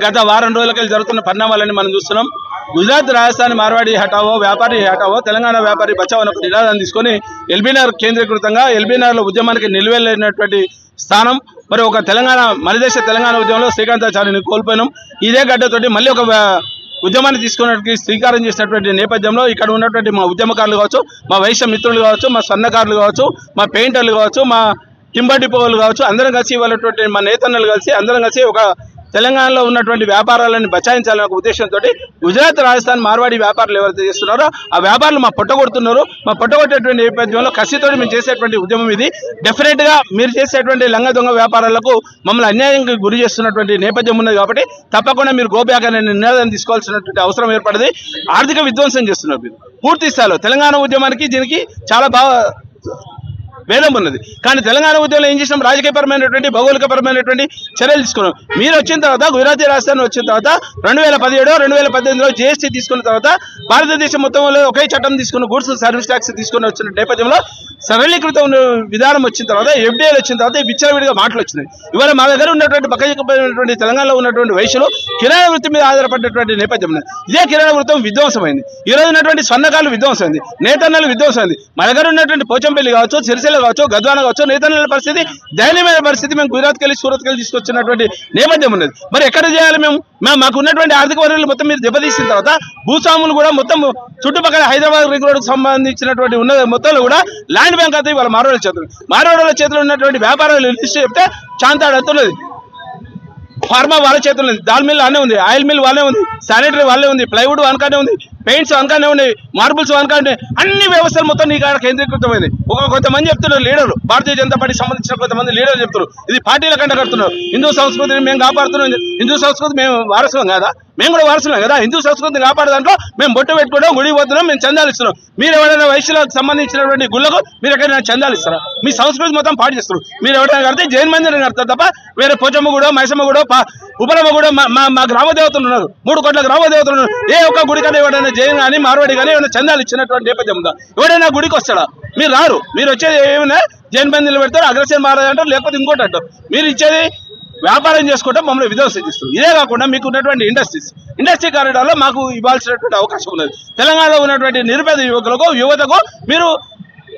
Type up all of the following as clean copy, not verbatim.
గత వారం రోజులకి జరుగుతున్న పరిణామాలని మనం చూస్తున్నాం. గుజరాత్, రాజస్థాన్ మార్వాడి హటావో, వ్యాపారి హటావో, తెలంగాణ వ్యాపారి బచావో అనే నినాదాన్ని తీసుకొని ఎల్బీనగర్ కేంద్రీకృతంగా ఎల్బీనగర్లో ఉద్యమానికి నిలువెళ్ళినటువంటి స్థానం. మరి ఒక తెలంగాణ మనదేశ తెలంగాణ ఉద్యమంలో శ్రీకాంతాచార్యని కోల్పోయినాం. ఇదే గడ్డతోటి మళ్ళీ ఒక ఉద్యమాన్ని తీసుకున్నట్టుకి శ్రీకారం చేసినటువంటి నేపథ్యంలో ఇక్కడ ఉన్నటువంటి మా ఉద్యమకారులు కావచ్చు, మా వైశ్య మిత్రులు కావచ్చు, మా స్వర్ణకారులు కావచ్చు, మా పెయింటర్లు కావచ్చు, మా టింబర్ డిపోలు కావచ్చు, అందరం కలిసి ఇవ్వాలటువంటి మా నేతన్నలు కలిసి అందరం కలిసి ఒక తెలంగాణలో ఉన్నటువంటి వ్యాపారాలను బచాయించాలనే ఒక ఉద్దేశంతో గుజరాత్, రాజస్థాన్ మార్వాడి వ్యాపారులు ఎవరైతే చేస్తున్నారో ఆ వ్యాపారులు మా పొట్టగొడుతున్నారు. మా పొట్టగొట్టేటువంటి నేపథ్యంలో కసితో మేము చేసేటువంటి ఉద్యమం ఇది. డెఫినెట్ గా మీరు చేసేటువంటి లంగ దొంగ వ్యాపారాలకు మమ్మల్ని అన్యాయంగా గురి చేస్తున్నటువంటి నేపథ్యం ఉన్నది. కాబట్టి తప్పకుండా మీరు గోబ్యాక్ అనే నిర్ణయాన్ని తీసుకోవాల్సినటువంటి అవసరం ఏర్పడింది. ఆర్థిక విధ్వంసం చేస్తున్నారు మీరు పూర్తి స్థాయిలో. తెలంగాణ ఉద్యమానికి దీనికి చాలా బాగా భేదం ఉన్నది. కానీ తెలంగాణ ఉద్యమంలో ఏం చేసినాం, రాజకీయపరమైనటువంటి భౌగోళికపరమైనటువంటి చర్యలు తీసుకున్నాం. మీరు వచ్చిన తర్వాత గుజరాత్, రాజస్థాన్ వచ్చిన తర్వాత 2017, 2018లో జీఎస్టీ తీసుకున్న తర్వాత భారతదేశం మొత్తంలో ఒకే చట్టం తీసుకున్న గూడ్స్ సర్వీస్ ట్యాక్స్ తీసుకుని వచ్చిన నేపథ్యంలో సరళీకృత విధానం వచ్చిన తర్వాత ఎఫ్డీఐలు వచ్చిన తర్వాత విచ్చలవిడిగా మాటలు వచ్చినాయి. ఇవాళ మా దగ్గర ఉన్నటువంటి పక్కనటువంటి తెలంగాణలో ఉన్నటువంటి వైశ్యులు కిరాణా వృత్తి మీద ఆధారపడినటువంటి నేపథ్యం ఉన్నది. ఇదే కిరాణా వృత్తం విధ్వంసమైంది. ఈ రోజు ఉన్నటువంటి స్వర్ణకాలు విధ్వంసమైంది, నేతన్నలు విధ్వంసమైంది. మా దగ్గర ఉన్నటువంటి పోచంపల్లి కావచ్చు, సిరిసిల్ల కావచ్చు, గద్వాన కావచ్చు, నేతన్నల పరిస్థితి దయనీయమైన పరిస్థితి. మేము గుజరాత్కి వెళ్ళి సూరత్కి వెళ్ళి తీసుకొచ్చినటువంటి నేపథ్యం ఉన్నది. మరి ఎక్కడ చేయాలి? మాకు ఉన్నటువంటి ఆర్థిక వనరులు మొత్తం మీరు దెబ్బతీసిన తర్వాత భూస్వాములు కూడా మొత్తం చుట్టుపక్కల హైదరాబాద్ రింగ్ రోడ్కు సంబంధించినటువంటి ఉన్న మొత్తంలో కూడా ల్యాండ్ బ్యాంక్ అయితే ఇవాళ మార్వాడుల చేతులు ఉన్నటువంటి వ్యాపారాలు లిస్ట్ చెప్తే చాంతాడుతున్నది. ఫార్మా వాళ్ళ చేతులు ఉంది, దాల్ మిల్ వాళ్ళే ఉంది, ఆయిల్ మిల్ వాళ్ళే ఉంది, శానిటరీ వాళ్ళే ఉంది, ప్లైవుడ్ వనకానే ఉంది, పెయింట్స్ వనకానే ఉన్నాయి, మార్బుల్స్ వనకానే, అన్ని వ్యవస్థలు మొత్తం నీ కాడ కేంద్రీకృతమైంది. కొంతమంది చెప్తున్నారు లీడర్లు, భారతీయ జనతా పార్టీకి సంబంధించిన కొంతమంది లీడర్లు చెప్తున్నారు ఇది పార్టీల కంట కడుతున్నారు. హిందూ సంస్కృతిని మేము కాపాడుతున్నాం. హిందూ సంస్కృతి మేము వారసులం కదా, మేము కూడా వారసులం కదా. హిందూ సంస్కృతిని కాపాడే దాంట్లో మేము బొట్టు పెట్టుకోవడం, గుడి పోతున్నాం, మేము చందాలు ఇస్తున్నాం. మీరు ఎవరైనా వైశ్యులకు సంబంధించినటువంటి గుళ్ళకు మీరు ఎక్కడైనా చందాలు ఇస్తారా? మీ సంస్కృతి మొత్తం పాటు చేస్తారు. మీరు ఎవరైనా కడితే జైన్ మందిరం కడతారు తప్ప వేరే పోచమ్మ కూడా, మైసమ్మ కూడా, ఉపలమ్మ కూడా మా గ్రామ దేవతలు ఉన్నారు, 3 కోట్ల గ్రామ దేవతలు ఉన్నారు. ఏ ఒక్క గుడి కన్నా ఎవరైనా జైన్ కానీ మార్వాడి కానీ ఏమైనా చందాలు ఇచ్చినటువంటి నేపథ్యం ఉందా? ఎవడైనా గుడికి వస్తాడా? మీరు రారు. మీరు వచ్చేది ఏమైనా జైన్ మందిర్లు పెడతారు, అగ్రసేన మహారాజ్ అంటారు, లేకపోతే ఇంకోటి అంటారు. మీరు ఇచ్చేది వ్యాపారం చేసుకుంటే మమ్మల్ని విధ్వంసిస్తారు. ఇదే కాకుండా మీకు ఉన్నటువంటి ఇండస్ట్రీ కారిడార్లో మాకు ఇవ్వాల్సినటువంటి అవకాశం ఉన్నది. తెలంగాణలో ఉన్నటువంటి నిరుపేద యువతకు మీరు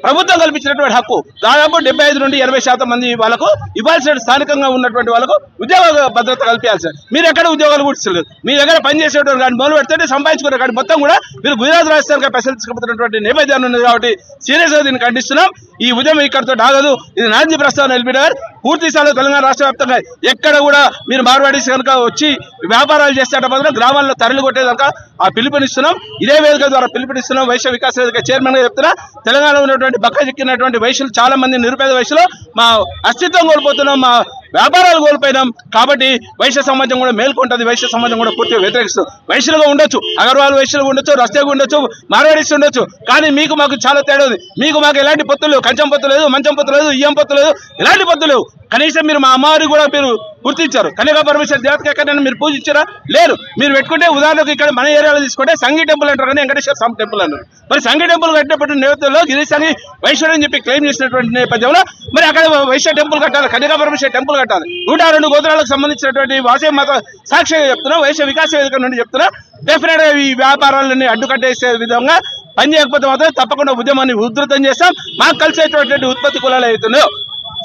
ప్రభుత్వం కల్పించినటువంటి హక్కు దాదాపు 75 నుండి 80% మంది వాళ్ళకు ఇవ్వాల్సిన స్థానికంగా ఉన్నటువంటి వాళ్ళకు ఉద్యోగ భద్రత కల్పించాల్సి. మీరు ఎక్కడ ఉద్యోగాలు కూర్చోలేదు. మీ దగ్గర పనిచేసేటువంటి కానీ మొదలు పెడితే సంపాదించుకున్నారు కానీ మొత్తం కూడా మీరు గుజరాత్, రాజస్థాన్ పైసలు తీసుకుపోతున్నటువంటి నేపథ్యం ఉన్నది. కాబట్టి సీరియస్గా దీన్ని ఖండిస్తున్నాం. ఈ ఉద్యమం ఇక్కడితో ఆగదు. ఇది నాంది ప్రస్తావన ఎల్బీనగర్ పూర్తి స్థాయిలో తెలంగాణ రాష్ట్ర వ్యాప్తంగా ఎక్కడ కూడా మీరు మార్వాడీస్ కనుక వచ్చి వ్యాపారాలు చేసేట బదులు గ్రామాల్లో తరలి కొట్టేదాకా ఆ పిలుపునిస్తున్నాం. ఇదే వేదిక ద్వారా పిలుపునిస్తున్నాం. వైశ్య వికాస్ వేదిక చైర్మన్ గా చెప్తున్నా, తెలంగాణలో ఉన్నటువంటి బక్క చిక్కినటువంటి వైశ్యులు చాలా మంది నిరుపేద వైశ్యులు మా అస్తిత్వం కోల్పోతున్నాం, మా వ్యాపారాలు కోల్పోయినాం. కాబట్టి వైశ్య సమాజం కూడా మేల్కొంటుంది. వైశ్య సమాజం కూడా పూర్తిగా వ్యతిరేకిస్తుంది. వైశ్యులుగా ఉండొచ్చు, అగర్వాల్ వైశ్యులుగా ఉండొచ్చు, రస్తేగా ఉండొచ్చు, మార్వాడీస్ ఉండొచ్చు. కానీ మీకు మాకు చాలా తేడా ఉంది. మీకు మాకు ఎలాంటి పొత్తులు లేవు. కంచం పొత్తు లేదు, మంచం పొత్తు లేదు, ఇయ్యం పొత్తు లేదు, ఎలాంటి పొత్తు లేవు. కనీసం మీరు మా అమ్మవారి కూడా మీరు గుర్తించారు. కన్యకా పరమేశ్వర దేవతకి ఎక్కడైనా మీరు పూజించారా? లేరు. మీరు పెట్టుకుంటే ఉదాహరణకు ఇక్కడ మన ఏరియాలో తీసుకుంటే సంగీ టెంపుల్ అంటారు కానీ వెంకటేశ్వర స్వామి టెంపుల్ అన్నారు. మరి సంగీ టెంపుల్ కట్టినప్పుడు నేపథ్యంలో గిరీశాన్ని వైశ్వరు అని చెప్పి క్లెయిమ్ చేసినటువంటి నేపథ్యంలో మరి అక్కడ వైశ్య టెంపుల్ కట్టాలి, కన్యకా పరమేశ్వర టెంపుల్ కట్టాలి. 102 గోత్రాలకు సంబంధించినటువంటి వాసవి మత సాక్షిగా చెప్తున్నా, వైశ్య వికాస వేదిక నుండి చెప్తున్నా. డెఫినెట్ గా ఈ వ్యాపారాలన్నీ అడ్డుకట్టేసే విధంగా పని చేయకపోతే మాత్రం తప్పకుండా ఉద్యమాన్ని ఉధృతం చేస్తాం. మాకు కలిసేటువంటి ఉత్పత్తి కులాలు అవుతున్నాయో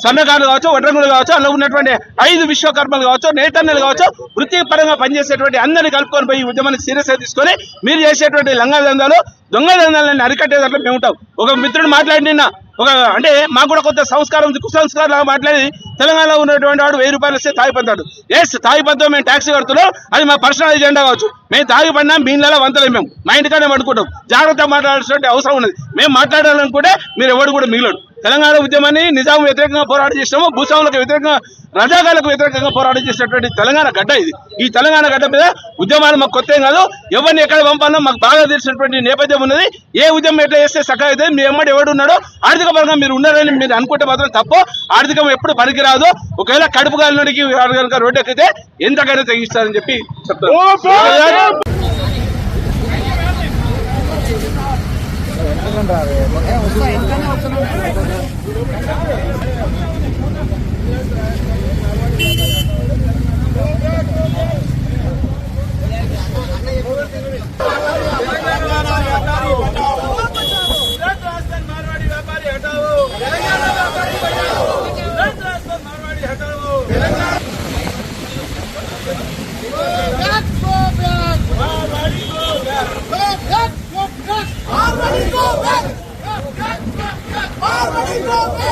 స్వర్ణకారులు కావచ్చు, వడ్రంగులు కావచ్చు, అందులో ఉన్నటువంటి 5 విశ్వకర్మలు కావచ్చు, నేతన్నలు కావచ్చు, వృత్తిపరంగా పనిచేసేటువంటి అందరినీ కలుపుకొని పోయి ఉద్యమాన్ని సీరియస్ గా తీసుకొని మీరు చేసేటువంటి లంగా దందాలు, దొంగ దందాలని అరికట్టేదాంట్లో మేము ఉంటాం. ఒక మిత్రుడు మాట్లాడినా అంటే మాకు కూడా కొంత సంస్కారం ఉంది, కుసంస్కారం లాగా మాట్లాడి తెలంగాణలో ఉన్నటువంటి వాడు 1000 రూపాయలు వస్తే తాగిపోతాడు. తాగిపోతాం, మేము ట్యాక్సీ కడుతున్నాం, అది మా పర్సనల్ ఎజెండా కావచ్చు. మేము తాగిపడినా మీళ్ళలో వంతలేం, మేము మా ఇంటికానే పడుకుంటాం. జాగ్రత్తగా మాట్లాడాల్సిన అవసరం ఉన్నది. మేము మాట్లాడాలనుకుంటే మీరు ఎవరు కూడా మిగిలడు. తెలంగాణ ఉద్యమాన్ని నిజాం వ్యతిరేకంగా పోరాటం చేసినాము, భూస్వాములకు వ్యతిరేకంగా, రజాకాలకు వ్యతిరేకంగా పోరాటం చేసినటువంటి తెలంగాణ గడ్డ ఇది. ఈ తెలంగాణ గడ్డ మీద ఉద్యమాలు మాకు కొత్త కాదు. ఎవరిని ఎక్కడ పంపాలో మాకు బాగా తెలిసినటువంటి నేపథ్యం ఉన్నది. ఏ ఉద్యమం ఎట్లా చేస్తే సక్క అయితే మీ ఎమ్మడి ఎవడు ఉన్నాడో ఆర్థిక పరంగా మీరు ఉన్నారని మీరు అనుకుంటే మాత్రం తప్పు. ఆర్థికం ఎప్పుడు పనికిరాదు. ఒకవేళ కడుపు కాలినోడికి కనుక రోడ్డు ఎక్కితే ఎంతకైనా తెగిస్తారని చెప్పి చెప్తారు. रोके